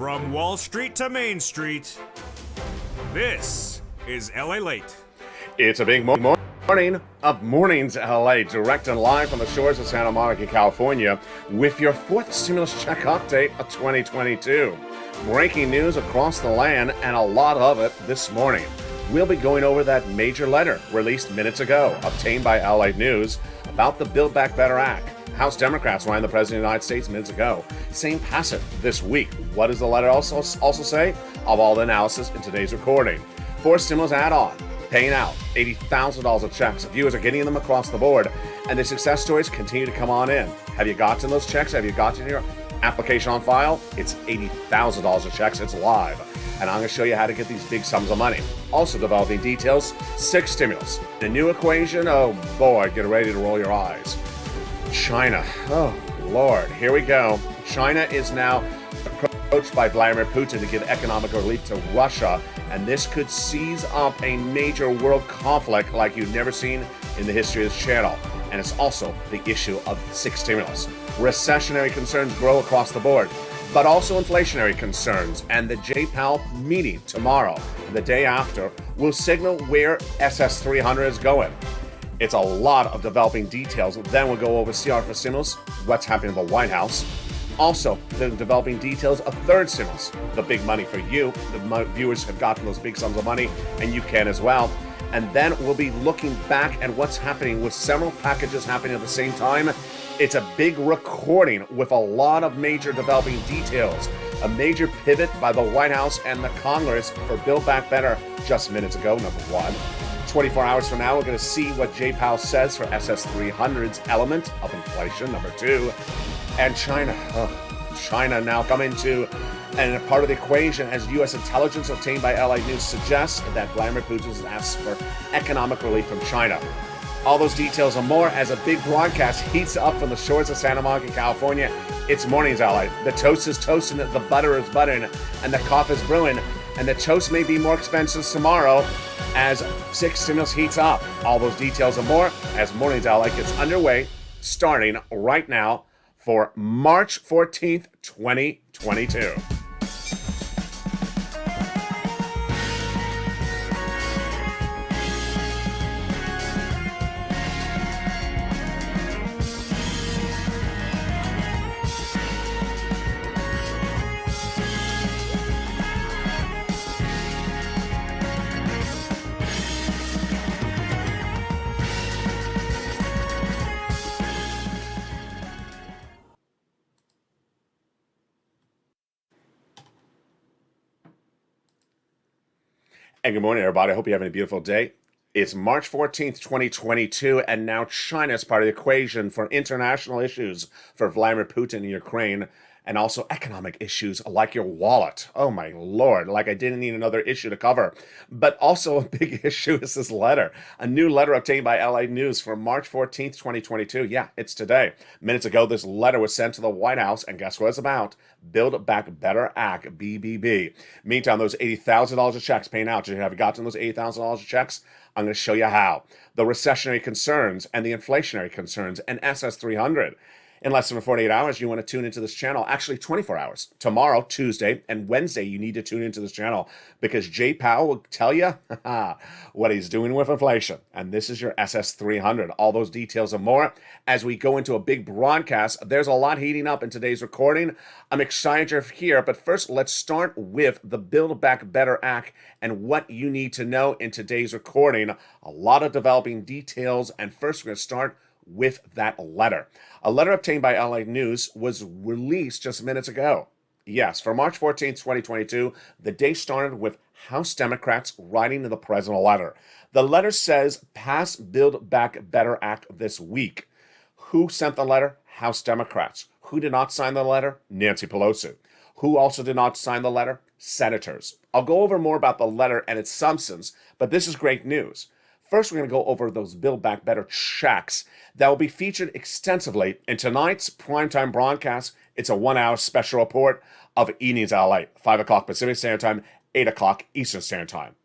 From Wall Street to Main Street, this is Lalate. It's a big morning of Mornings LA, direct and live from the shores of Santa Monica, California, with your fourth stimulus check update of 2022. Breaking news across the land, and a lot of it this morning. We'll be going over that major letter released minutes ago, obtained by LA News, about the Build Back Better Act. House Democrats were the President of the United States minutes ago, saying pass it this week. What does the letter also say? Of all the analysis in today's recording. For stimulus add-on, paying out $80,000 of checks. Viewers are getting them across the board, and the success stories continue to come on in. Have you gotten those checks? Have you gotten your application on file? It's $80,000 of checks. It's live. And I'm going to show you how to get these big sums of money. Also developing details, 6 stimulus. The new equation, oh boy, get ready to roll your eyes. China, oh Lord, here we go. China is now approached by Vladimir Putin to give economic relief to Russia, and this could seize up a major world conflict like you've never seen in the history of this channel. And it's also the issue of 6 stimulus. Recessionary concerns grow across the board, but also inflationary concerns, and the Jay Powell meeting tomorrow and the day after will signal where SS300 is going. It's a lot of developing details. Then we'll go over CR for stimulus, what's happening in the White House. Also, the developing details of third stimulus, the big money for you. The viewers have gotten those big sums of money, and you can as well. And then we'll be looking back at what's happening with several packages happening at the same time. It's a big recording with a lot of major developing details. A major pivot by the White House and the Congress for Build Back Better just minutes ago, number one. 24 hours from now, we're going to see what Jay Powell says for SS300's element of inflation, number 2. And China. China now coming to and a part of the equation as U.S. intelligence obtained by LA News suggests that Vladimir Putin has asked for economic relief from China. All those details and more as a big broadcast heats up from the shores of Santa Monica, California. It's Mornings LA. The toast is toasting, the butter is buttering, and the coffee is brewing. And the toast may be more expensive tomorrow as 6 stimulus heats up. All those details and more as Mornings LA gets underway, starting right now for March 14th, 2022. And good morning, everybody. I hope you're having a beautiful day. It's March 14th, 2022, and now China is part of the equation for international issues for Vladimir Putin in Ukraine, and also economic issues like your wallet. Oh my Lord, like I didn't need another issue to cover. But also a big issue is this letter. A new letter obtained by LA News for March 14th, 2022. Yeah, it's today. Minutes ago, this letter was sent to the White House, and guess what it's about? Build Back Better Act, BBB. Meantime, those $80,000 of checks paying out. Have you gotten those $80,000 of checks? I'm going to show you how. The recessionary concerns and the inflationary concerns and SS300. In less than 48 hours, you want to tune into this channel. Actually, 24 hours. Tomorrow, Tuesday, and Wednesday, you need to tune into this channel because Jay Powell will tell you what he's doing with inflation. And this is your SS300. All those details and more as we go into a big broadcast. There's a lot heating up in today's recording. I'm excited you're here, but first, let's start with the Build Back Better Act and what you need to know in today's recording. A lot of developing details, and first, we're going to start with that letter. A letter obtained by LA News was released just minutes ago. Yes, for March 14th, 2022, the day started with House Democrats writing to the president a letter. The letter says, pass Build Back Better Act this week. Who sent the letter? House Democrats. Who did not sign the letter? Nancy Pelosi. Who also did not sign the letter? Senators. I'll go over more about the letter and its substance, but this is great news. First, we're going to go over those Build Back Better checks that will be featured extensively in tonight's primetime broadcast. It's a 1-hour special report of Evenings LA, 5 o'clock Pacific Standard Time, 8 o'clock Eastern Standard Time.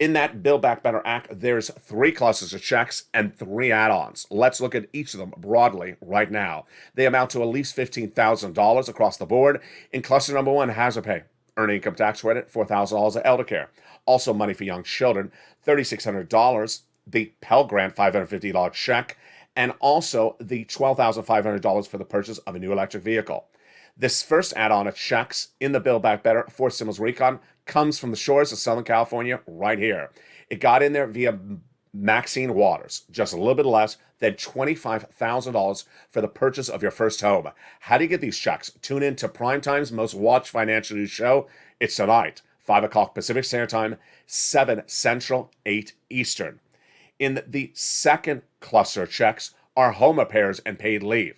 In that Build Back Better Act, there's 3 clusters of checks and 3 add-ons. Let's look at each of them broadly right now. They amount to at least $15,000 across the board. In cluster number 1, hazard pay, earned income tax credit, $4,000 of elder care. Also money for young children, $3,600, the Pell Grant $550 check, and also the $12,500 for the purchase of a new electric vehicle. This first add-on of checks in the Build Back Better for Stimulus Recon comes from the shores of Southern California right here. It got in there via Maxine Waters, just a little bit less than $25,000 for the purchase of your first home. How do you get these checks? Tune in to Primetime's most watched financial news show. It's tonight, 5 o'clock Pacific Standard Time, 7 Central, 8 Eastern. In the second cluster of checks are home repairs and paid leave.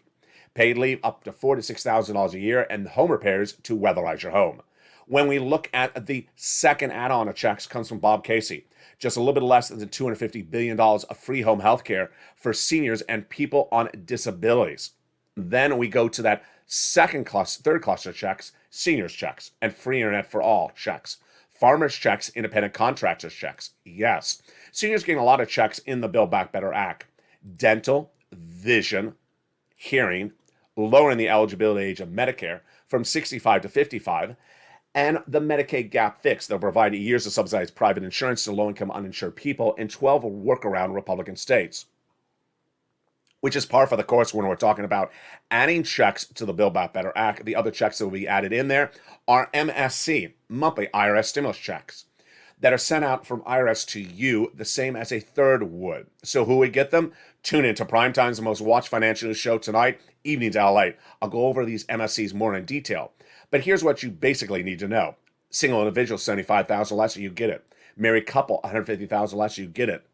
Paid leave up to $4,000 to $6,000 a year, and home repairs to weatherize your home. When we look at the second add-on of checks comes from Bob Casey. Just a little bit less than $250 billion of free home health care for seniors and people on disabilities. Then we go to that third cluster of checks, seniors checks, and free internet for all checks. Farmers checks, independent contractors checks. Yes. Seniors getting a lot of checks in the Build Back Better Act. Dental, vision, hearing, lowering the eligibility age of Medicare from 65 to 55, and the Medicaid gap fix. They'll provide years of subsidized private insurance to low-income uninsured people in 12 workaround Republican states, which is par for the course when we're talking about adding checks to the Build Back Better Act. The other checks that will be added in there are MSC, monthly IRS stimulus checks, that are sent out from IRS to you, the same as a third would. So who would get them? Tune in to Primetime's most watched financial news show tonight, Evenings LA. I'll go over these MSCs more in detail. But here's what you basically need to know. Single individual, $75,000 less, you get it. Married couple, $150,000 less, you get it.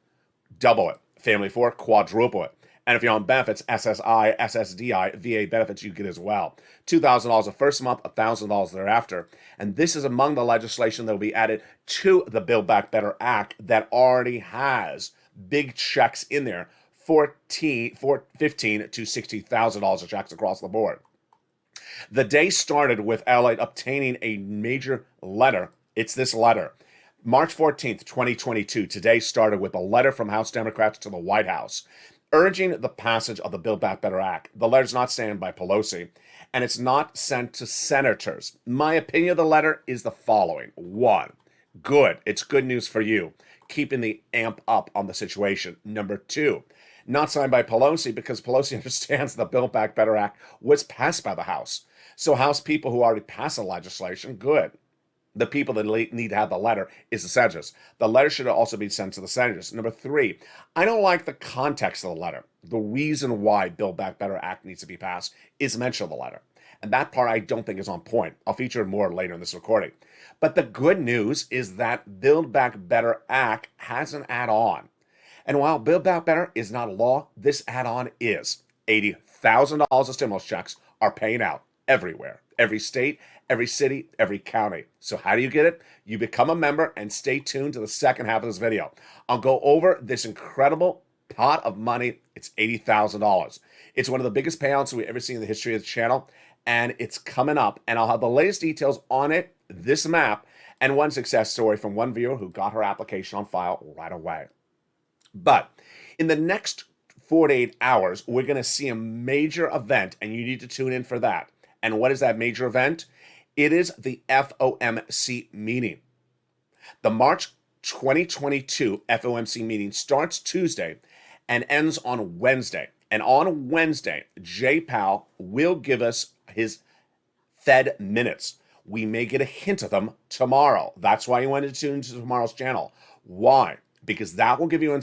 Double it. Family 4, quadruple it. And if you're on benefits, SSI, SSDI, VA benefits, you get as well. $2,000 the first month, $1,000 thereafter. And this is among the legislation that will be added to the Build Back Better Act that already has big checks in there, $15,000 to $60,000 of checks across the board. The day started with Lalate obtaining a major letter. It's this letter. March 14th, 2022, today started with a letter from House Democrats to the White House urging the passage of the Build Back Better Act. The letter's not signed by Pelosi, and it's not sent to senators. My opinion of the letter is the following. 1, good. It's good news for you, keeping the amp up on the situation. Number 2, not signed by Pelosi because Pelosi understands the Build Back Better Act was passed by the House. So House people who already passed the legislation, good. The people that need to have the letter is the senators. The letter should also be sent to the senators. Number 3, I don't like the context of the letter. The reason why Build Back Better Act needs to be passed is mentioned in the letter. And that part I don't think is on point. I'll feature more later in this recording. But the good news is that Build Back Better Act has an add-on. And while Build Back Better is not a law, this add-on is. $80,000 of stimulus checks are paying out everywhere. Every state, every city, every county. So how do you get it? You become a member and stay tuned to the second half of this video. I'll go over this incredible pot of money. It's $80,000. It's one of the biggest payouts we've ever seen in the history of the channel, and it's coming up. And I'll have the latest details on it, this map, and one success story from one viewer who got her application on file right away. But in the next 48 hours, we're going to see a major event, and you need to tune in for that. And what is that major event? It is the FOMC meeting. The March 2022 FOMC meeting starts Tuesday and ends on Wednesday. And on Wednesday, Jay Powell will give us his Fed minutes. We may get a hint of them tomorrow. That's why you want to tune into tomorrow's channel. Why? Because that will give you an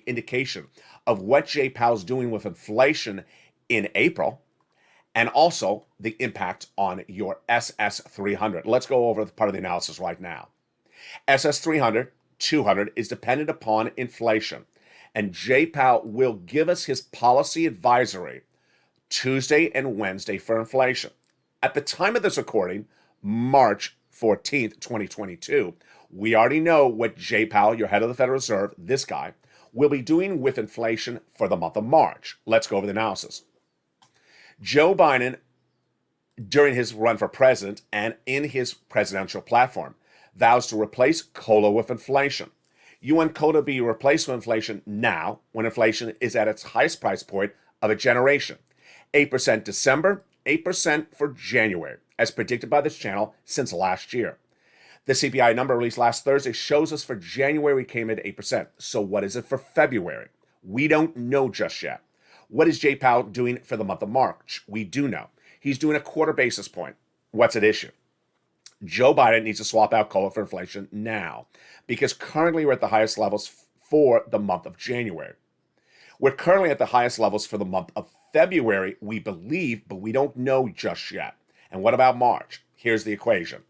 indication of what Jay Powell's doing with inflation in April, and also the impact on your SS300. Let's go over the part of the analysis right now. SS300, 200 is dependent upon inflation, and Jay Powell will give us his policy advisory Tuesday and Wednesday for inflation. At the time of this recording, March 14th, 2022, we already know what Jay Powell, your head of the Federal Reserve, this guy, will be doing with inflation for the month of March. Let's go over the analysis. Joe Biden, during his run for president and in his presidential platform, vows to replace COLA with inflation. You want COLA to be replaced with inflation now, when inflation is at its highest price point of a generation. 8% December, 8% for January, as predicted by this channel since last year. The CPI number released last Thursday shows us for January we came in at 8%. So what is it for February? We don't know just yet. What is Jay Powell doing for the month of March? We do know. He's doing a quarter basis point. What's at issue? Joe Biden needs to swap out COLA for inflation now, because currently we're at the highest levels for the month of January. We're currently at the highest levels for the month of February, we believe, but we don't know just yet. And what about March? Here's the equation.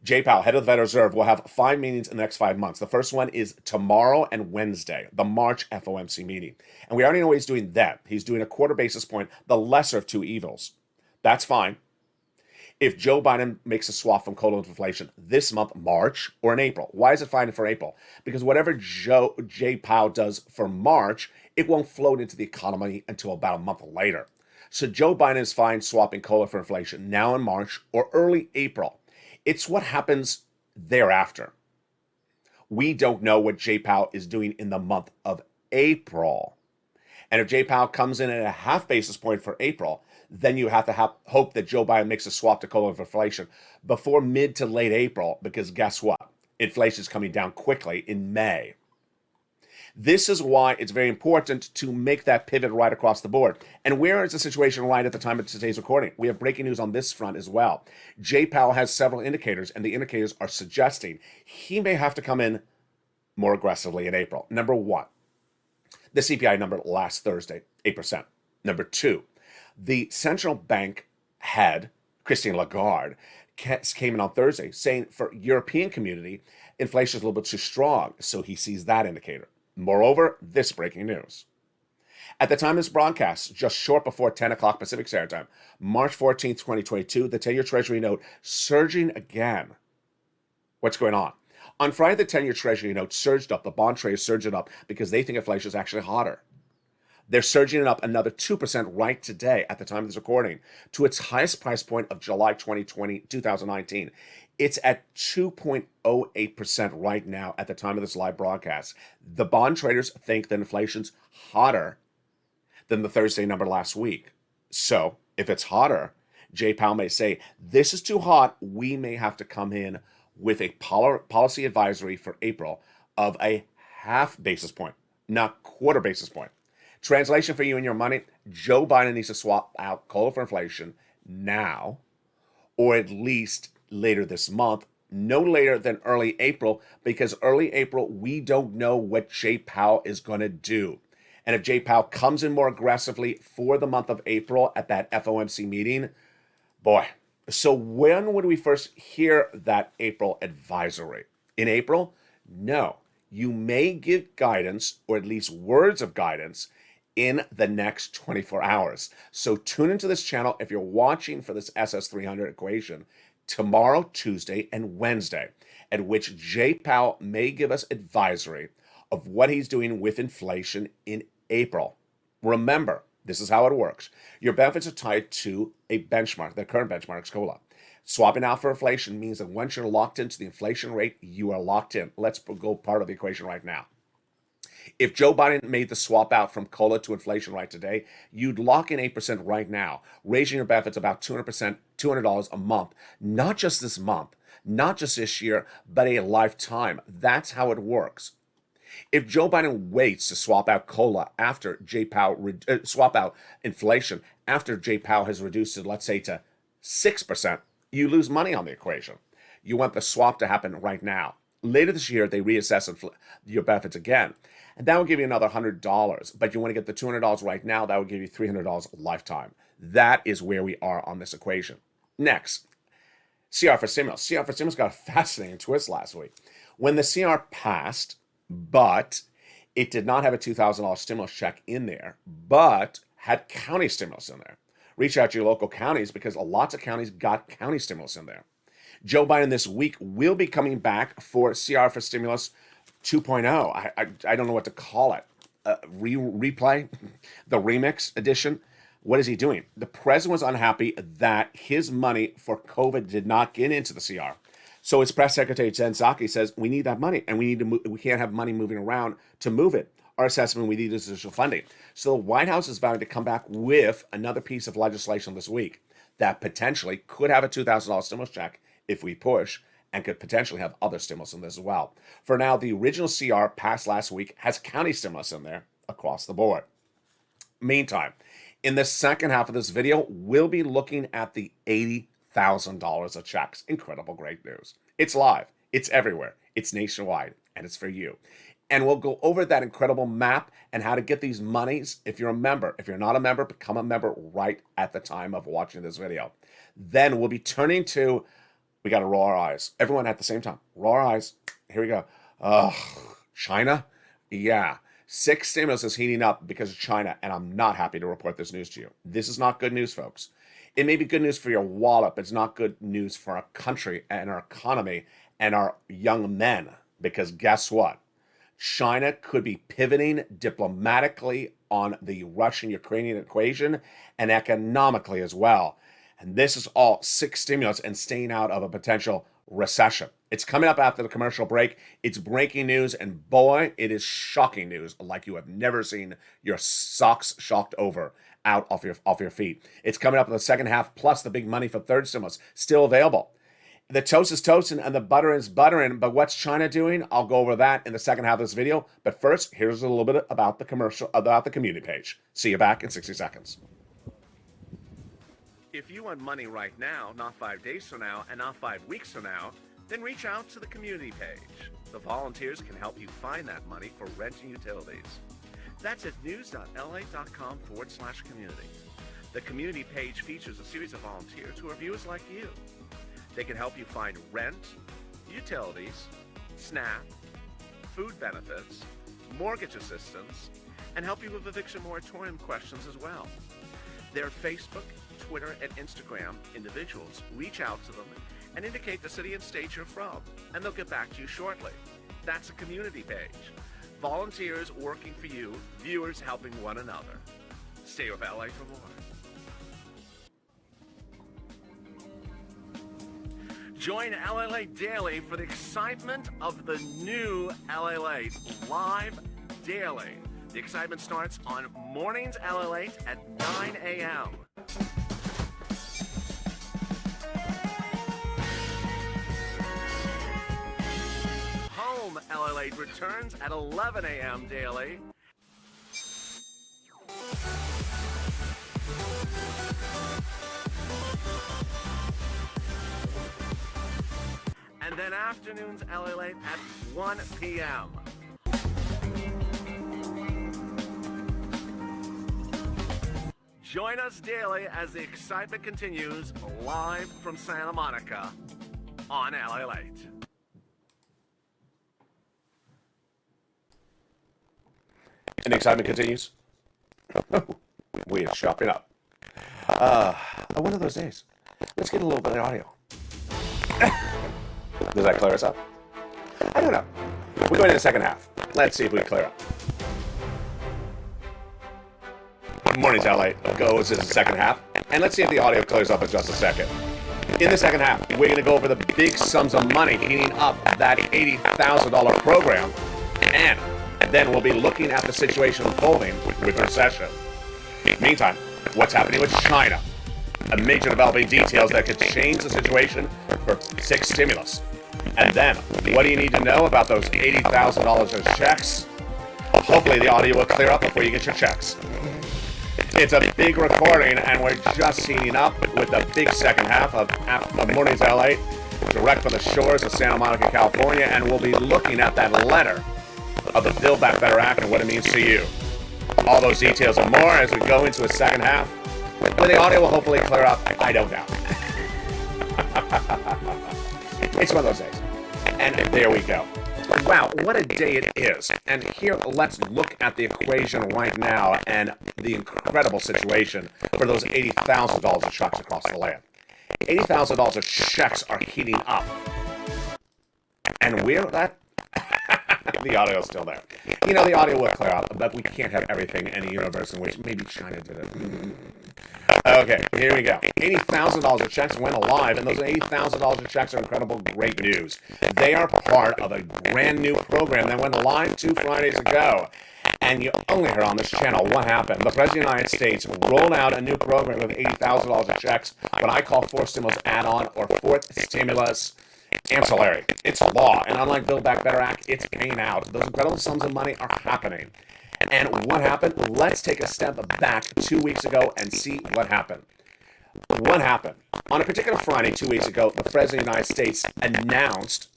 Jay Powell, head of the Federal Reserve, will have 5 meetings in the next 5 months. The first one is tomorrow and Wednesday, the March FOMC meeting. And we already know what he's doing then. He's doing a quarter basis point, the lesser of two evils. That's fine. If Joe Biden makes a swap from COLA to inflation this month, March, or in April. Why is it fine for April? Because whatever Jay Powell does for March, it won't float into the economy until about a month later. So Joe Biden is fine swapping COLA for inflation now in March or early April. It's what happens thereafter. We don't know what Jay Powell is doing in the month of April. And if Jay Powell comes in at a half basis point for April, then you have to hope that Joe Biden makes a swap to COLA for inflation before mid to late April, because guess what? Inflation is coming down quickly in May. This is why it's very important to make that pivot right across the board. And where is the situation right at the time of today's recording? We have breaking news on this front as well. Jay Powell has several indicators, and the indicators are suggesting he may have to come in more aggressively in April. Number one, the CPI number last Thursday, 8%. Number two, the central bank head, Christine Lagarde, came in on Thursday saying for European community, inflation is a little bit too strong. So he sees that indicator. Moreover, this breaking news. At the time of this broadcast, just short before 10 o'clock Pacific Standard Time, March 14th, 2022, the 10-year Treasury note surging again. What's going on? On Friday, the 10-year Treasury note surged up. The bond traders surged it up because they think inflation is actually hotter. They're surging it up another 2% right today at the time of this recording to its highest price point of July 2019. It's at 2.08% right now at the time of this live broadcast. The bond traders think that inflation's hotter than the Thursday number last week. So if it's hotter, Jay Powell may say, this is too hot. We may have to come in with a policy advisory for April of a half basis point, not quarter basis point. Translation for you and your money, Joe Biden needs to swap out COLA for inflation now, or at least later this month, no later than early April, because early April, we don't know what Jay Powell is going to do. And if Jay Powell comes in more aggressively for the month of April at that FOMC meeting, boy. So when would we first hear that April advisory? In April? No. You may give guidance, or at least words of guidance, in the next 24 hours. So tune into this channel if you're watching for this SS300 equation tomorrow, Tuesday, and Wednesday, at which Jay Powell may give us advisory of what he's doing with inflation in April. Remember, this is how it works. Your benefits are tied to a benchmark. The current benchmark is COLA. Swapping out for inflation means that once you're locked into the inflation rate, you are locked in. Let's go part of the equation right now. If Joe Biden made the swap out from COLA to inflation right today, you'd lock in 8% right now, raising your benefits about $200 a month. Not just this month, not just this year, but a lifetime. That's how it works. If Joe Biden waits to swap out COLA after Jay Powell, swap out inflation after Jay Powell has reduced it, let's say, to 6%, you lose money on the equation. You want the swap to happen right now. Later this year, they reassess your benefits again, and that will give you another $100. But you want to get the $200 right now, that will give you $300 a lifetime. That is where we are on this equation. Next, CR for stimulus. CR for stimulus got a fascinating twist last week. When the CR passed, but it did not have a $2,000 stimulus check in there, but had county stimulus in there. Reach out to your local counties because lots of counties got county stimulus in there. Joe Biden this week will be coming back for CR for Stimulus 2.0. I don't know what to call it. Replay? The remix edition? What is he doing? The president was unhappy that his money for COVID did not get into the CR. So its press secretary Jen Psaki says we need that money, and we need to move, we can't have money moving around to move it. Our assessment, we need additional funding. So the White House is vowing to come back with another piece of legislation this week that potentially could have a $2,000 stimulus check if we push, and could potentially have other stimulus in this as well. For now, the original CR passed last week has county stimulus in there across the board. Meantime, in the second half of this video, we'll be looking at the $80,000 of checks. Incredible, great news. It's live, it's everywhere, it's nationwide, and it's for you. And we'll go over that incredible map and how to get these monies if you're a member. If you're not a member, become a member right at the time of watching this video. Then we'll be turning to, we got to roll our eyes. Everyone at the same time. Roll our eyes. Here we go. China? Yeah. 6 stimulus is heating up because of China, and I'm not happy to report this news to you. This is not good news, folks. It may be good news for your wallet, but it's not good news for our country and our economy and our young men. Because guess what? China could be pivoting diplomatically on the Russian-Ukrainian equation and economically as well. And this is all 6 stimulus and staying out of a potential recession. It's coming up after the commercial break. It's breaking news, and boy, it is shocking news like you have never seen your socks shocked over out off your feet. It's coming up in the second half, plus the big money for third stimulus still available. The toast is toasting and the butter is buttering, but what's China doing? I'll go over that in the second half of this video. But first, here's a little bit about the commercial, about the community page. See you back in 60 seconds. If you want money right now, not 5 days from now, and not 5 weeks from now, then reach out to the community page. The volunteers can help you find that money for rent and utilities. That's at news.la.com/community. The community page features a series of volunteers who are viewers like you. They can help you find rent, utilities, SNAP, food benefits, mortgage assistance, and help you with eviction moratorium questions as well. Their Facebook, Twitter, and Instagram individuals reach out to them and indicate the city and state you're from, and they'll get back to you shortly. That's a community page. Volunteers working for you, viewers helping one another. Stay with LA for more. Join LA Daily for the excitement of the new LA live daily. The excitement starts on mornings LA at 9 a.m. Home LA returns at 11 a.m. daily. And then afternoons LA at 1 p.m. Join us daily as the excitement continues live from Santa Monica on LA Late. And the excitement continues. We are shopping up. One of those days. Let's get a little bit of audio. Does that clear us up? I don't know. We're going in the second half. Let's see if we clear up. Morning's LA goes in the second half, and let's see if the audio clears up in just a second. In the second half, we're going to go over the big sums of money heating up that $80,000 program, and then we'll be looking at the situation unfolding with recession. Meantime, what's happening with China? A major developing details that could change the situation for 6 stimulus. And then, what do you need to know about those $80,000 of checks? Hopefully the audio will clear up before you get your checks. It's a big recording, and we're just heating up with the big second half of Mornings LA, direct from the shores of Santa Monica, California, and we'll be looking at that letter of the Build Back Better Act and what it means to you. All those details and more as we go into a second half, where the audio will hopefully clear up. I don't know. It's one of those days. And there we go. Wow, what a day it is. And here, let's look at the equation right now and the incredible situation for those $80,000 of checks across the land. $80,000 of checks are heating up. And we're that... The audio is still there. You know, the audio will clear up, but we can't have everything in a universe in which maybe China did it. Okay, here we go. $80,000 of checks went live, and those $80,000 of checks are incredible, great news. They are part of a brand new program that went live 2 Fridays ago. And you only heard on this channel what happened. The President of the United States rolled out a new program with $80,000 of checks, what I call fourth stimulus add-on or fourth stimulus ancillary. It's law, and unlike Build Back Better Act, it's paying out. Those incredible sums of money are happening. And what happened? Let's take a step back 2 weeks ago and see what happened. What happened? On a particular Friday 2 weeks ago, the President of the United States announced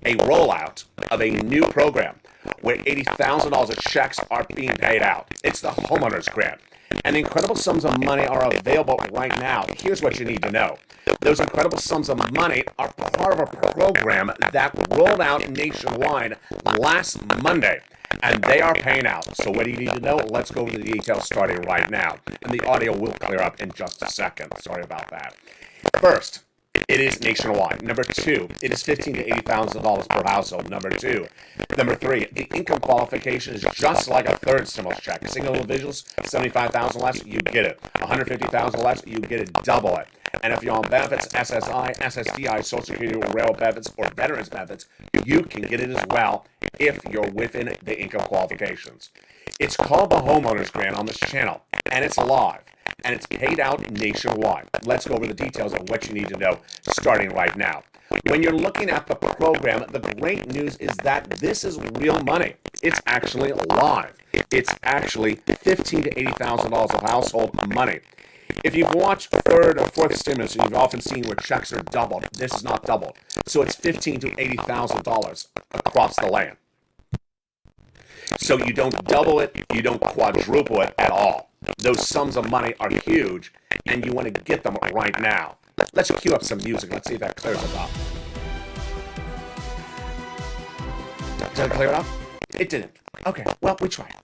a rollout of a new program where $80,000 of checks are being paid out. It's the homeowners grant. And incredible sums of money are available right now. Here's what you need to know. Those incredible sums of money are part of a program that rolled out nationwide last Monday. And they are paying out. So what do you need to know? Let's go over the details starting right now. And the audio will clear up in just a second. Sorry about that. First, it is nationwide. Number 2, it is $15,000 to $80,000 per household. Number 2. Number 3, the income qualification is just like a third stimulus check. Single individuals, $75,000 less, you get it. $150,000 less, you get it, double it. And if you're on benefits, SSI, SSDI, Social Security, railroad benefits, or veterans benefits, you can get it as well if you're within the income qualifications. It's called the Homeowners Grant on this channel, and it's live, and it's paid out nationwide. Let's go over the details of what you need to know starting right now. When you're looking at the program, the great news is that this is real money. It's actually live. It's actually $15,000 to $80,000 of household money. If you've watched third or fourth stimulus, you've often seen where checks are doubled. This is not doubled. So it's $15,000 to $80,000 across the land. So you don't double it, you don't quadruple it at all. Those sums of money are huge, and you want to get them right now. Let's cue up some music. Let's see if that clears it up. Did it clear it up? It didn't. Okay, well, we tried.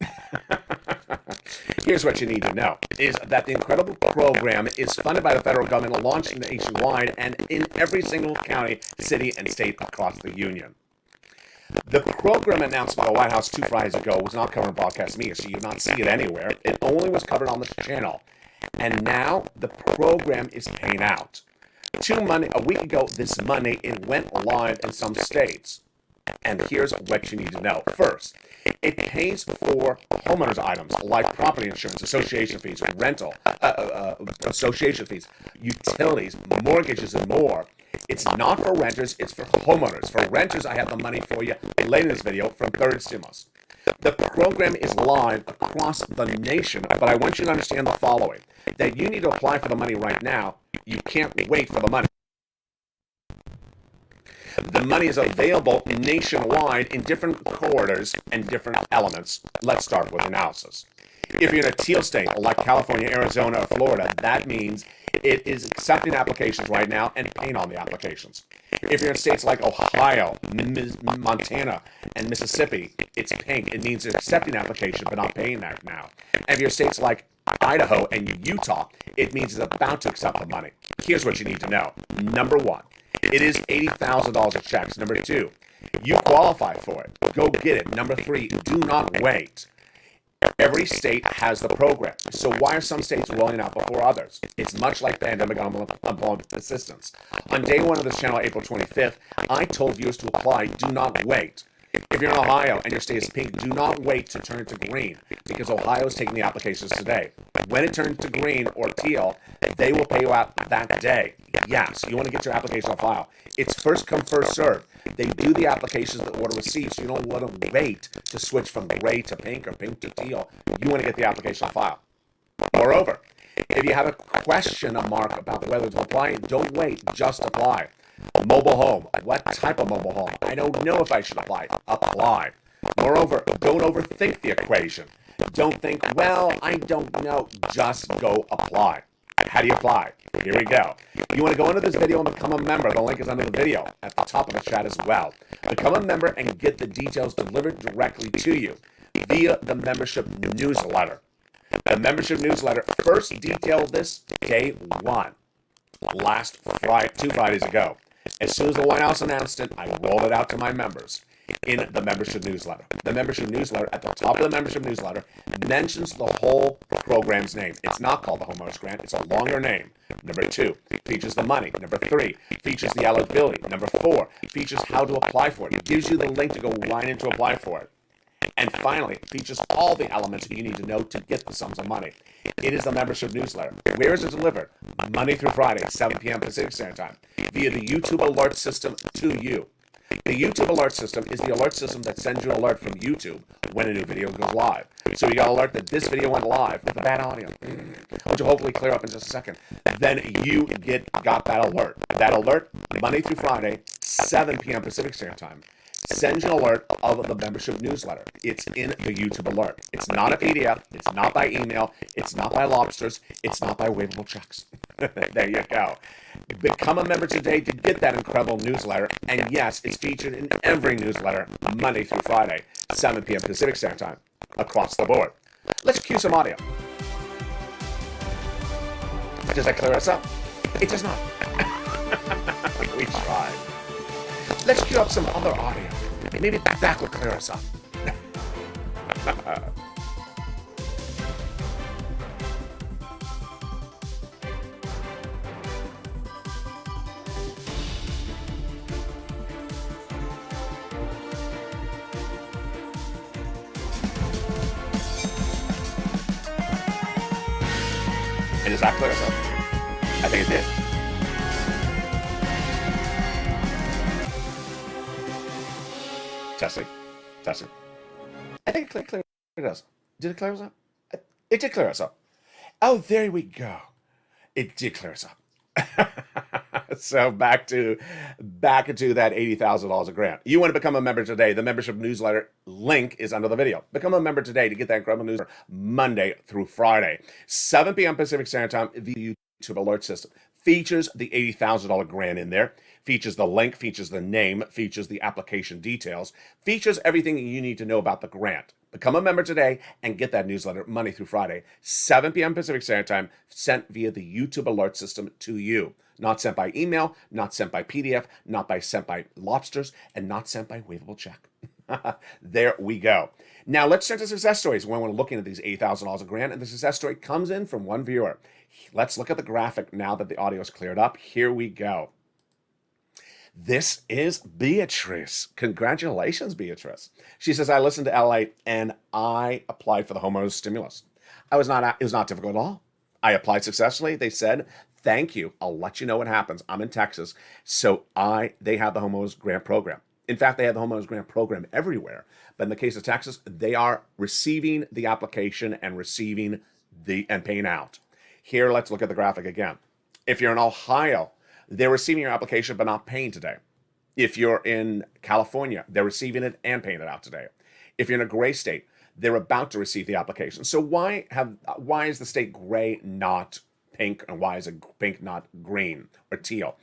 Here's what you need to know, is that the incredible program is funded by the federal government, launched nationwide, and in every single county, city, and state across the union. The program announced by the White House 2 Fridays ago was not covered in broadcast media, so you do not see it anywhere. It only was covered on this channel. And now the program is paying out. A week ago this Monday, it went live in some states. And here's what you need to know. First, it pays for homeowners items like property insurance, association fees, rental, association fees, utilities, mortgages, and more. It's not for renters, it's for homeowners. For renters, I have the money for you later in this video from third stimulus. The program is live across the nation, but I want you to understand the following, that you need to apply for the money right now. You can't wait for the money. The money is available nationwide in different corridors and different elements. Let's start with analysis. If you're in a teal state like California, Arizona, or Florida, that means it is accepting applications right now and paying on the applications. If you're in states like Ohio, Montana, and Mississippi, it's pink. It means it's accepting applications but not paying that now. And if you're in states like Idaho and Utah, it means it's about to accept the money. Here's what you need to know. Number 1, it is $80,000 of checks. Number 2, you qualify for it. Go get it. Number 3, do not wait. Every state has the program. So why are some states rolling out before others? It's much like pandemic unemployment assistance. On day 1 of this channel, April 25th, I told viewers to apply. Do not wait. If you're in Ohio and your state is pink, do not wait to turn to green, because Ohio is taking the applications today. When it turns to green or teal, they will pay you out that day. Yes, you want to get your application on file. It's first come, first serve. They do the applications that order received, so you don't want to wait to switch from gray to pink or pink to teal. You want to get the application on file. Moreover, if you have a question mark about whether to apply, don't wait, just apply. Mobile home. What type of mobile home? I don't know if I should apply. Apply. Moreover, don't overthink the equation. Don't think, well, I don't know. Just go apply. How do you apply? Here we go. You want to go into this video and become a member. The link is under the video at the top of the chat as well. Become a member and get the details delivered directly to you via the membership newsletter. The membership newsletter first detailed this day 1, last Friday, 2 Fridays ago. As soon as the White House announced it, I rolled it out to my members. in the membership newsletter. The membership newsletter, at the top of the membership newsletter, mentions the whole program's name. It's not called the Homeowners Grant. It's a longer name. Number 2, features the money. Number 3, features the eligibility. Number 4, features how to apply for it. It gives you the link to go right in to apply for it. And finally, it features all the elements you need to know to get the sums of money. It is the membership newsletter. Where is it delivered? Monday through Friday, 7 p.m. Pacific Standard Time, via the YouTube alert system to you. The YouTube alert system is the alert system that sends you an alert from YouTube when a new video goes live. So you got an alert that this video went live with the bad audio, which will hopefully clear up in just a second. Then you got that alert. That alert, Monday through Friday, 7 p.m. Pacific Standard Time, sends you an alert of the membership newsletter. It's in the YouTube alert. It's not a PDF. It's not by email. It's not by lobsters. It's not by waivable checks. There you go. Become a member today to get that incredible newsletter. And yes, it's featured in every newsletter Monday through Friday, 7 p.m. Pacific Standard Time, across the board. Let's cue some audio. Does that clear us up? It does not. We tried. Let's cue up some other audio. Maybe that will clear us up. And does that clear us up? I think it did. Testing. I think it cleared us. Did it clear us up? It did clear us up. Oh, there we go. It did clear us up. So back into that $80,000 a grant. You want to become a member today. The membership newsletter link is under the video. Become a member today to get that incredible newsletter Monday through Friday, 7 p.m. Pacific Standard Time, the YouTube alert system. Features the $80,000 grant in there, features the link, features the name, features the application details, features everything you need to know about the grant. Become a member today and get that newsletter Monday through Friday, 7 p.m. Pacific Standard Time, sent via the YouTube alert system to you. Not sent by email, not sent by PDF, not sent by lobsters, and not sent by waivable check. There we go. Now let's turn to success stories when we're looking at these $8,000 a grant, and the success story comes in from one viewer. Let's look at the graphic now that the audio is cleared up. Here we go. This is Beatrice. Congratulations, Beatrice. She says, I listened to Lalate and I applied for the homeowners stimulus. It was not difficult at all. I applied successfully. They said, thank you. I'll let you know what happens. I'm in Texas. So they have the homeowners grant program. In fact, they have the homeowners grant program everywhere. But in the case of Texas, they are receiving the application and and paying out. Here, let's look at the graphic again. If you're in Ohio, they're receiving your application but not paying today. If you're in California, they're receiving it and paying it out today. If you're in a gray state, they're about to receive the application. So why is the state gray not pink, and why is it pink not green or teal?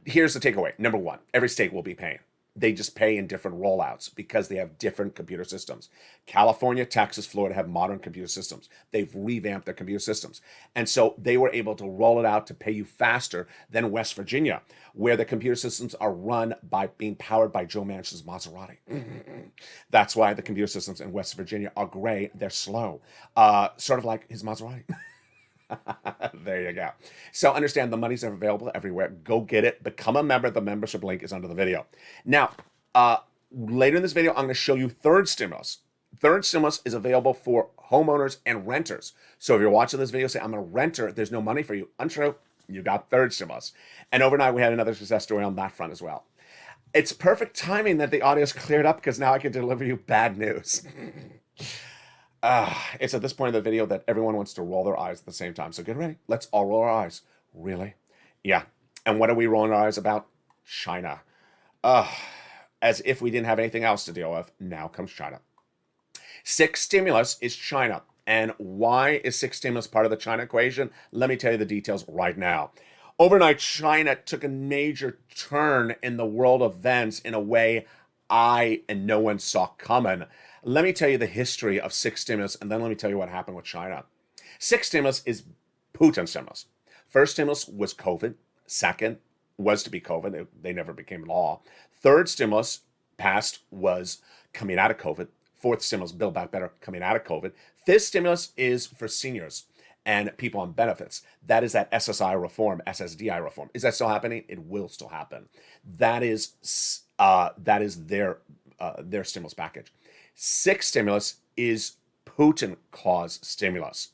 Here's the takeaway. Number one, every state will be paying. They just pay in different rollouts because they have different computer systems. California, Texas, Florida have modern computer systems. They've revamped their computer systems. And so they were able to roll it out to pay you faster than West Virginia, where the computer systems are run by being powered by Joe Manchin's Maserati. That's why the computer systems in West Virginia are gray. They're slow. Sort of like his Maserati. There you go. So understand the money's available everywhere. Go get it. Become a member. The membership link is under the video. Now, later in this video, I'm going to show you third stimulus. Third stimulus is available for homeowners and renters. So if you're watching this video, say, I'm a renter, there's no money for you. Untrue. You got third stimulus. And overnight, we had another success story on that front as well. It's perfect timing that the audio's cleared up because now I can deliver you bad news. It's at this point in the video that everyone wants to roll their eyes at the same time. So get ready. Let's all roll our eyes. Really? Yeah. And what are we rolling our eyes about? China. As if we didn't have anything else to deal with. Now comes China. Sixth stimulus is China. And why is sixth stimulus part of the China equation? Let me tell you the details right now. Overnight, China took a major turn in the world events in a way I and no one saw coming. Let me tell you the history of sixth stimulus, and then let me tell you what happened with China. Sixth stimulus is Putin stimulus. First stimulus was COVID. Second was to be COVID. They never became law. Third stimulus, Past was coming out of COVID. Fourth stimulus, Build Back Better, coming out of COVID. Fifth stimulus is for seniors and people on benefits. That is that SSI reform, SSDI reform. Is that still happening? It will still happen. That is their stimulus package. Sixth stimulus is Putin-caused stimulus.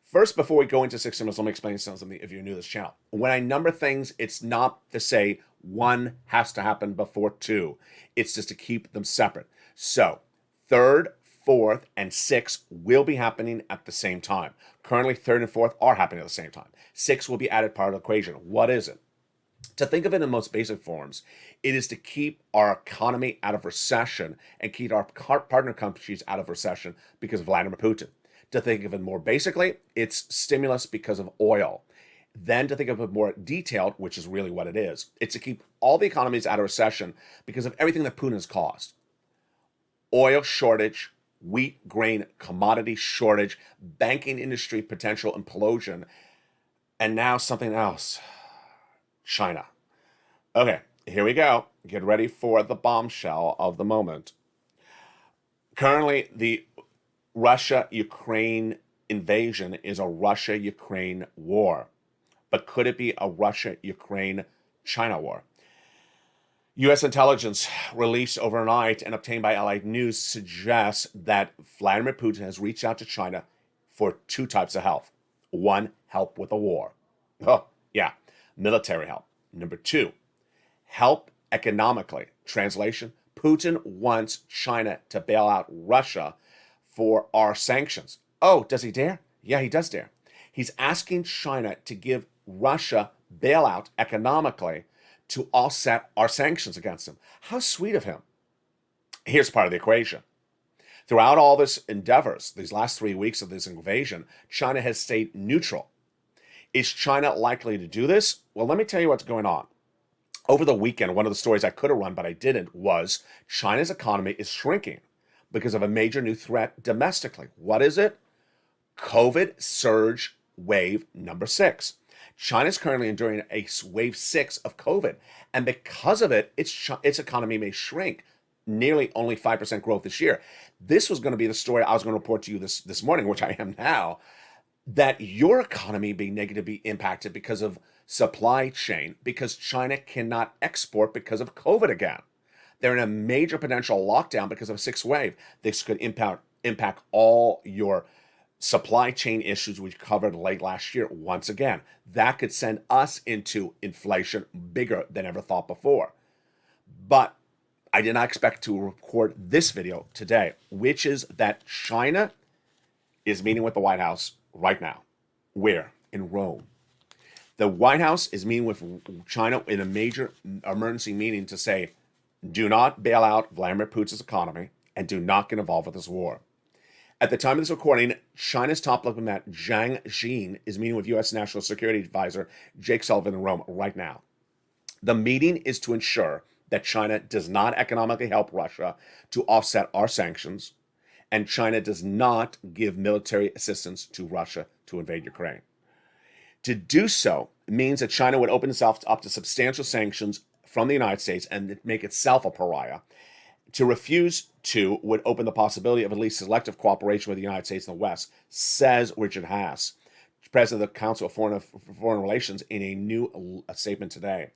First, before we go into six stimulus, let me explain something if you're new to this channel. When I number things, it's not to say one has to happen before two. It's just to keep them separate. So, third, fourth, and sixth will be happening at the same time. Currently, third and fourth are happening at the same time. Six will be added part of the equation. What is it? To think of it in most basic forms, it is to keep our economy out of recession and keep our partner countries out of recession because of Vladimir Putin. To think of it more basically, it's stimulus because of oil. Then to think of it more detailed, which is really what it is, it's to keep all the economies out of recession because of everything that Putin has caused. Oil shortage, wheat, grain, commodity shortage, banking industry potential implosion, and now something else. China. Okay, here we go. Get ready for the bombshell of the moment. Currently, the Russia-Ukraine invasion is a Russia-Ukraine war. But could it be a Russia-Ukraine-China war? U.S. intelligence released overnight and obtained by Allied News suggests that Vladimir Putin has reached out to China for two types of help. One, help with a war. Oh, yeah, military help. Number two, help economically. Translation, Putin wants China to bail out Russia for our sanctions. Oh, does he dare? Yeah, he does dare. He's asking China to give Russia bailout economically to offset our sanctions against him. How sweet of him. Here's part of the equation. Throughout all this endeavors, these last 3 weeks of this invasion, China has stayed neutral. Is China likely to do this? Well, let me tell you what's going on. Over the weekend, one of the stories I could have run, but I didn't, was China's economy is shrinking because of a major new threat domestically. What is it? COVID surge wave number 6. China's currently enduring a wave 6 of COVID, and because of it, its economy may shrink, nearly only 5% growth this year. This was going to be the story I was going to report to you this morning, which I am now, that your economy being negatively impacted because of supply chain, because China cannot export because of COVID again. They're in a major potential lockdown because of a 6th wave. This could impact all your supply chain issues we covered late last year once again. That could send us into inflation bigger than ever thought before. But I did not expect to record this video today, which is that China is meeting with the White House right now. Where? In Rome. The White House is meeting with China in a major emergency meeting to say, do not bail out Vladimir Putin's economy and do not get involved with this war. At the time of this recording, China's top diplomat Zhang Xin is meeting with U.S. National Security Advisor Jake Sullivan in Rome right now. The meeting is to ensure that China does not economically help Russia to offset our sanctions, and China does not give military assistance to Russia to invade Ukraine. To do so means that China would open itself up to substantial sanctions from the United States and make itself a pariah. To refuse to would open the possibility of at least selective cooperation with the United States and the West, says Richard Haass, president of the Council of Foreign Relations, in a new statement today.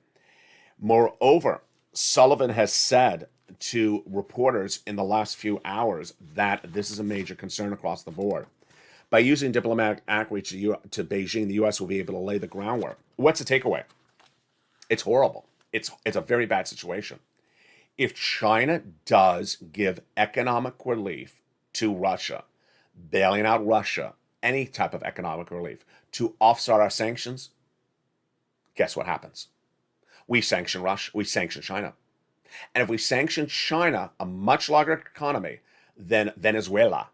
Moreover, Sullivan has said to reporters in the last few hours that this is a major concern across the board. By using diplomatic outreach to Beijing, the U.S. will be able to lay the groundwork. What's the takeaway? It's horrible. It's a very bad situation. If China does give economic relief to Russia, bailing out Russia, any type of economic relief to offset our sanctions, guess what happens? We sanction Russia, we sanction China. And if we sanction China, a much larger economy than Venezuela,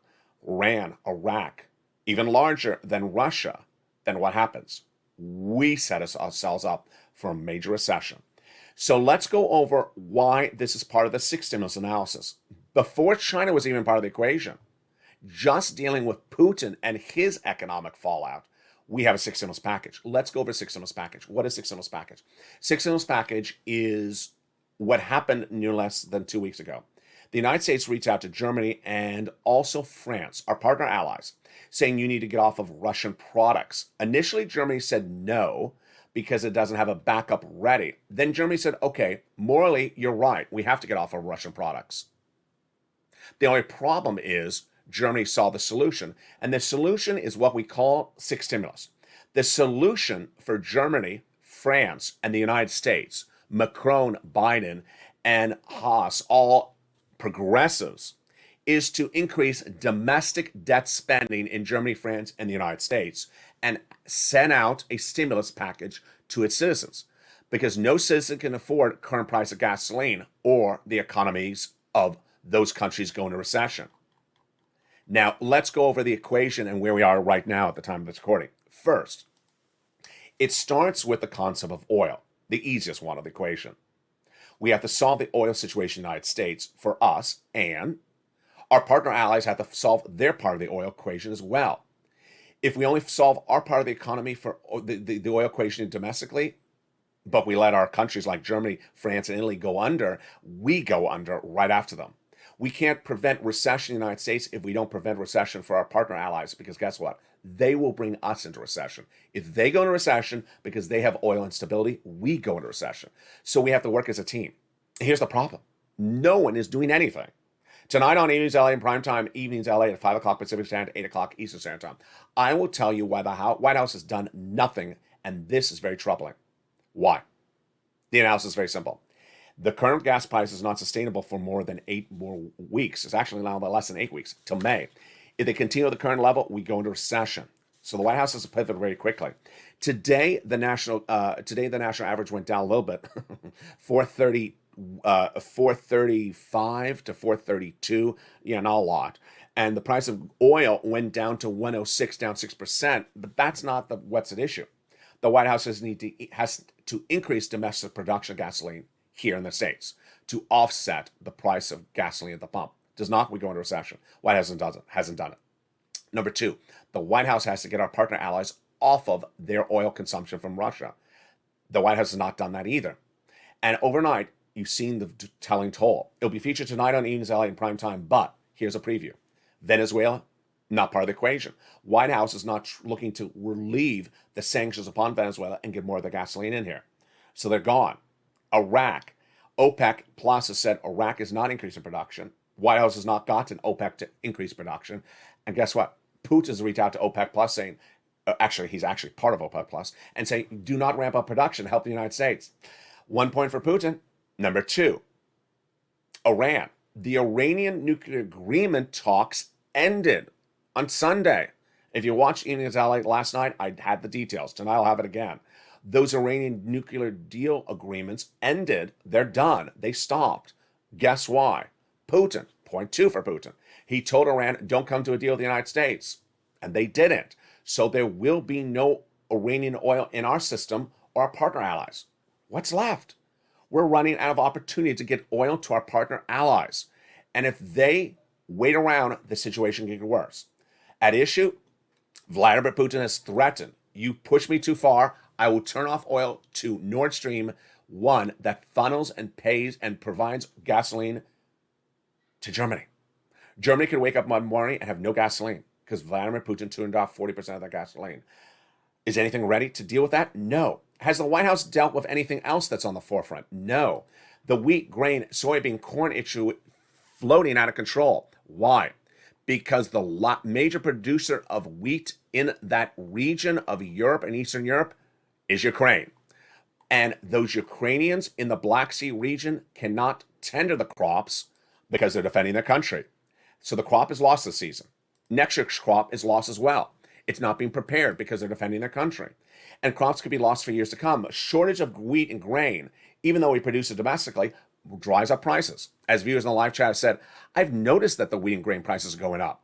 Iran, Iraq, even larger than Russia, then what happens? We set ourselves up for a major recession. So let's go over why this is part of the 6th stimulus analysis. Before China was even part of the equation, just dealing with Putin and his economic fallout, we have a 6th stimulus package. Let's go over 6th stimulus package. What is 6th stimulus package? 6th stimulus package is what happened no less than 2 weeks ago. The United States reached out to Germany and also France, our partner allies, saying you need to get off of Russian products. Initially, Germany said no because it doesn't have a backup ready. Then Germany said, okay, morally, you're right. We have to get off of Russian products. The only problem is Germany saw the solution, and the solution is what we call six stimulus. The solution for Germany, France, and the United States, Macron, Biden, and Haas, all progressives, is to increase domestic debt spending in Germany, France, and the United States and send out a stimulus package to its citizens, because no citizen can afford current price of gasoline or the economies of those countries go into recession. Now, let's go over the equation and where we are right now at the time of this recording. First, it starts with the concept of oil, the easiest one of the equation. We have to solve the oil situation in the United States for us, and our partner allies have to solve their part of the oil equation as well. If we only solve our part of the economy for the oil equation domestically, but we let our countries like Germany, France, and Italy go under, we go under right after them. We can't prevent recession in the United States if we don't prevent recession for our partner allies, because guess what? They will bring us into recession. If they go into recession because they have oil instability, we go into recession. So we have to work as a team. Here's the problem. No one is doing anything. Tonight on Evenings LA in primetime, Evenings LA at 5 o'clock Pacific Standard, 8 o'clock Eastern Standard Time, I will tell you why the White House has done nothing, and this is very troubling. Why? The analysis is very simple. The current gas price is not sustainable for more than 8 more weeks. It's actually now less than 8 weeks, till May. If they continue at the current level, we go into recession. So the White House has to pivot very quickly. Today, the national average went down a little bit, 435 to 432, not a lot. And the price of oil went down to 106, down 6%. But that's not what's at issue. The White House has to increase domestic production of gasoline here in the States to offset the price of gasoline at the pump. Does not, we go into recession. White House hasn't done it. Number two, the White House has to get our partner allies off of their oil consumption from Russia. The White House has not done that either. And overnight, you've seen the telling toll. It'll be featured tonight on Evenings LA in prime time, but here's a preview. Venezuela, not part of the equation. White House is not looking to relieve the sanctions upon Venezuela and get more of the gasoline in here. So they're gone. Iraq, OPEC Plus has said Iraq is not increasing production. White House has not gotten OPEC to increase production. And guess what? Putin's reached out to OPEC Plus saying, he's actually part of OPEC Plus, and saying, do not ramp up production, help the United States. 1 point for Putin. Number two, Iran. The Iranian nuclear agreement talks ended on Sunday. If you watched Evenings LA last night, I had the details. Tonight I'll have it again. Those Iranian nuclear deal agreements ended. They're done. They stopped. Guess why? Putin. Point two for Putin. He told Iran, don't come to a deal with the United States. And they didn't. So there will be no Iranian oil in our system or our partner allies. What's left? We're running out of opportunity to get oil to our partner allies. And if they wait around, the situation can get worse. At issue, Vladimir Putin has threatened, you push me too far, I will turn off oil to Nord Stream 1 that funnels and pays and provides gasoline to Germany. Germany could wake up one morning and have no gasoline because Vladimir Putin turned off 40% of their gasoline. Is anything ready to deal with that? No. Has the White House dealt with anything else that's on the forefront? No. The wheat, grain, soybean, corn issue floating out of control. Why? Because the major producer of wheat in that region of Europe and Eastern Europe is Ukraine. And those Ukrainians in the Black Sea region cannot tender the crops because they're defending their country. So the crop is lost this season. Next year's crop is lost as well. It's not being prepared because they're defending their country. And crops could be lost for years to come. A shortage of wheat and grain, even though we produce it domestically, drives up prices. As viewers in the live chat have said, I've noticed that the wheat and grain prices are going up.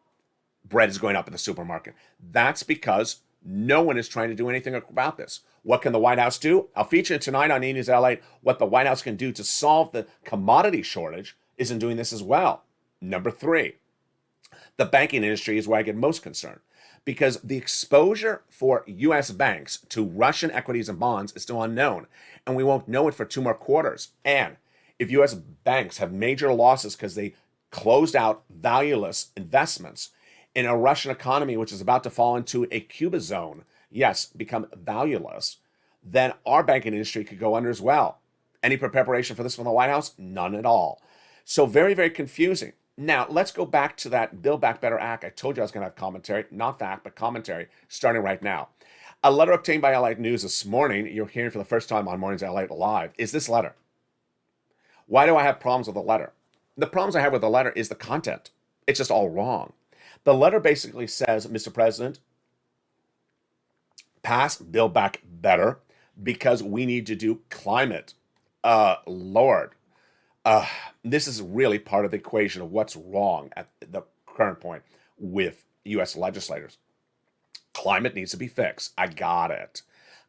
Bread is going up in the supermarket. That's because no one is trying to do anything about this. What can the White House do? I'll feature tonight on Evenings LA what the White House can do to solve the commodity shortage. Isn't doing this as well. Number three, the banking industry is where I get most concerned because the exposure for U.S. banks to Russian equities and bonds is still unknown, and we won't know it for 2 more quarters. And If U.S. banks have major losses because they closed out valueless investments in a Russian economy which is about to fall into a Cuba zone, yes, become valueless, then our banking industry could go under as well. Any preparation for this from the White House? None at all. So very, very confusing. Now, let's go back to that Build Back Better Act. I told you I was going to have commentary, not fact, but commentary, starting right now. A letter obtained by Lalate News this morning, you're hearing for the first time on Mornings Lalate Live, is this letter. Why do I have problems with the letter? The problems I have with the letter is the content. It's just all wrong. The letter basically says, Mr. President, pass Build Back Better because we need to do climate. Lord, this is really part of the equation of what's wrong at the current point with U.S. legislators. Climate needs to be fixed. I got it.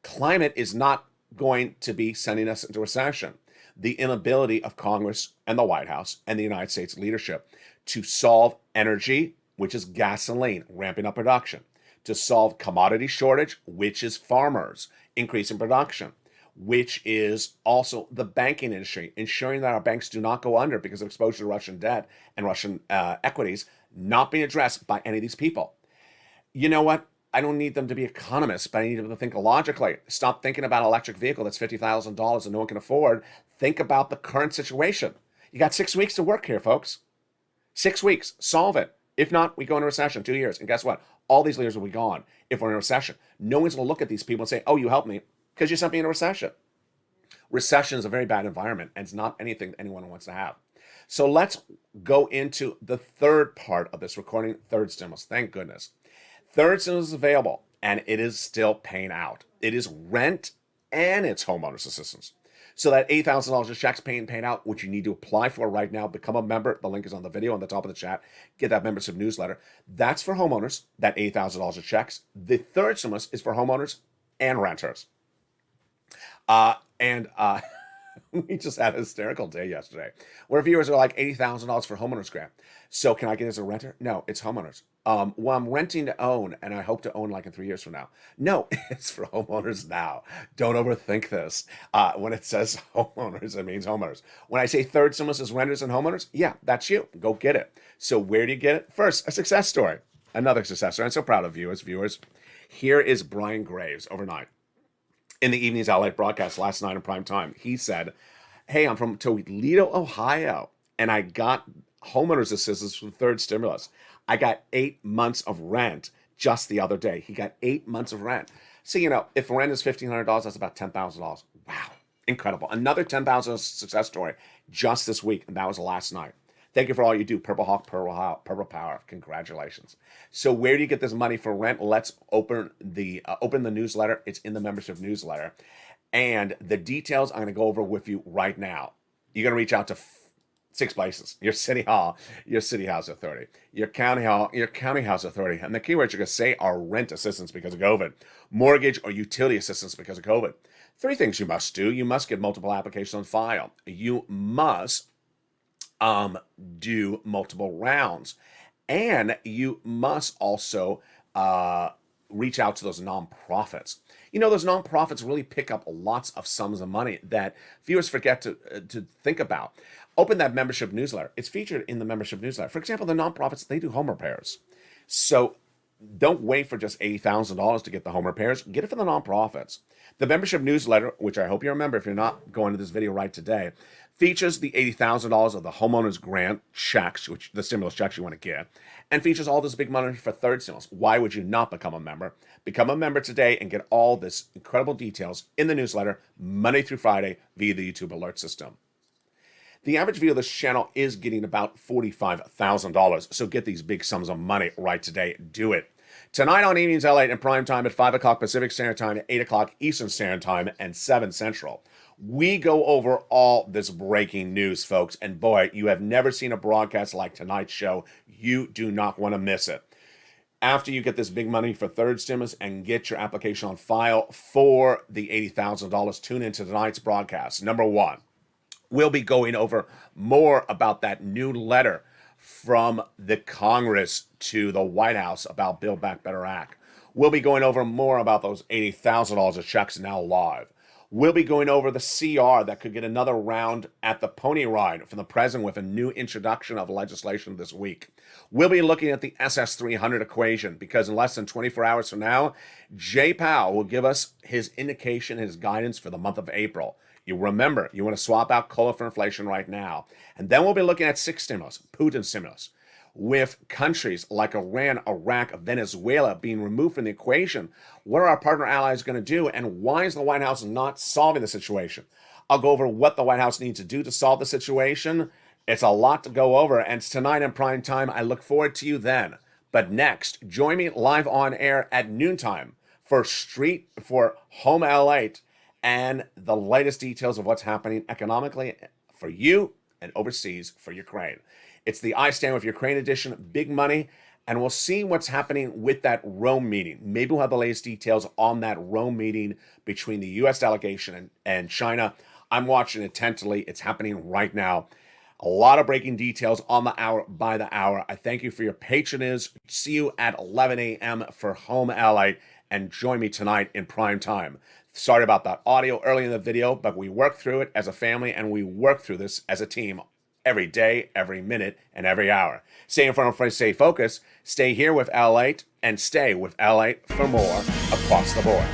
Climate is not going to be sending us into recession. The inability of Congress and the White House and the United States leadership to solve energy, which is gasoline, ramping up production, to solve commodity shortage, which is farmers, increasing production, which is also the banking industry, ensuring that our banks do not go under because of exposure to Russian debt and Russian equities not being addressed by any of these people. You know what? I don't need them to be economists, but I need them to think logically. Stop thinking about an electric vehicle that's $50,000 and no one can afford. Think about the current situation. You got 6 weeks to work here, folks. 6 weeks. Solve it. If not, we go into recession, 2 years. And guess what? All these leaders will be gone if we're in a recession. No one's going to look at these people and say, oh, you helped me because you sent me in a recession. Recession is a very bad environment, and it's not anything anyone wants to have. So let's go into the third part of this recording, third stimulus. Thank goodness. Third stimulus is available, and it is still paying out. It is rent and it's homeowners assistance. So that $8,000 of checks paid out, which you need to apply for right now, become a member. The link is on the video on the top of the chat. Get that membership newsletter. That's for homeowners, that $8,000 of checks. The third stimulus is for homeowners and renters. We just had a hysterical day yesterday where viewers are like $80,000 for homeowners grant. So can I get it as a renter? No, it's homeowners. Well, I'm renting to own, and I hope to own like in 3 years from now. No, it's for homeowners now. Don't overthink this. When it says homeowners, it means homeowners. When I say third stimulus is renters and homeowners, yeah, that's you. Go get it. So where do you get it? First, a success story. Another success story. I'm so proud of you as viewers. Here is Brian Graves overnight. In the evening's Lalate broadcast last night in prime time, he said, hey, I'm from Toledo, Ohio, and I got homeowners assistance from third stimulus. I got 8 months of rent just the other day. He got 8 months of rent. So, if rent is $1,500, that's about $10,000. Wow, incredible. Another $10,000 success story just this week, and that was last night. Thank you for all you do, Purple Hawk, Purple Power. Congratulations. So where do you get this money for rent? Let's open the newsletter. It's in the membership newsletter. And the details I'm going to go over with you right now. You're going to reach out to 6 places: your city hall, your city house authority, your county hall, your county house authority. And the keywords you're going to say are rent assistance because of COVID, mortgage or utility assistance because of COVID. 3 things you must do. You must get multiple applications on file. You must do multiple rounds, and you must also reach out to those nonprofits. Those nonprofits really pick up lots of sums of money that viewers forget to think about. Open that membership newsletter. It's featured in the membership newsletter. For example, the nonprofits, they do home repairs. So don't wait for just $80,000 to get the home repairs. Get it from the nonprofits. The membership newsletter, which I hope you remember if you're not going to this video right today, features the $80,000 of the homeowners grant checks, which the stimulus checks you want to get, and features all this big money for third stimulus. Why would you not become a member? Become a member today and get all this incredible details in the newsletter Monday through Friday via the YouTube alert system. The average viewer of this channel is getting about $45,000, so get these big sums of money right today. Do it. Tonight on Evenings LA in prime time at 5 o'clock Pacific Standard Time, 8 o'clock Eastern Standard Time, and 7 Central. We go over all this breaking news, folks, and boy, you have never seen a broadcast like tonight's show. You do not want to miss it. After you get this big money for third stimulus and get your application on file for the $80,000, tune into tonight's broadcast. Number 1, we'll be going over more about that new letter from the Congress to the White House about Build Back Better Act. We'll be going over more about those $80,000 of checks now live. We'll be going over the CR that could get another round at the pony ride from the president with a new introduction of legislation this week. We'll be looking at the SS300 equation because in less than 24 hours from now, Jay Powell will give us his indication, his guidance for the month of April. You remember, you want to swap out COLA for inflation right now. And then we'll be looking at 6 stimulus, Putin's stimulus, with countries like Iran, Iraq, Venezuela being removed from the equation. What are our partner allies going to do, and why is the White House not solving the situation? I'll go over what the White House needs to do to solve the situation. It's a lot to go over, and it's tonight in prime time. I look forward to you then. But next, join me live on air at noontime for Home Lalate and the latest details of what's happening economically for you and overseas for Ukraine. It's the I Stand With Ukraine edition, big money, and we'll see what's happening with that Rome meeting. Maybe we'll have the latest details on that Rome meeting between the U.S. delegation and China. I'm watching it attentively. It's happening right now. A lot of breaking details on the hour by the hour. I thank you for your patronage. See you at 11 a.m. for Home Lalate, and join me tonight in prime time. Sorry about that audio early in the video, but we work through it as a family, and we work through this as a team every day, every minute, and every hour. Stay in front of stay focused, stay here with Lalate, and stay with Lalate for more across the board.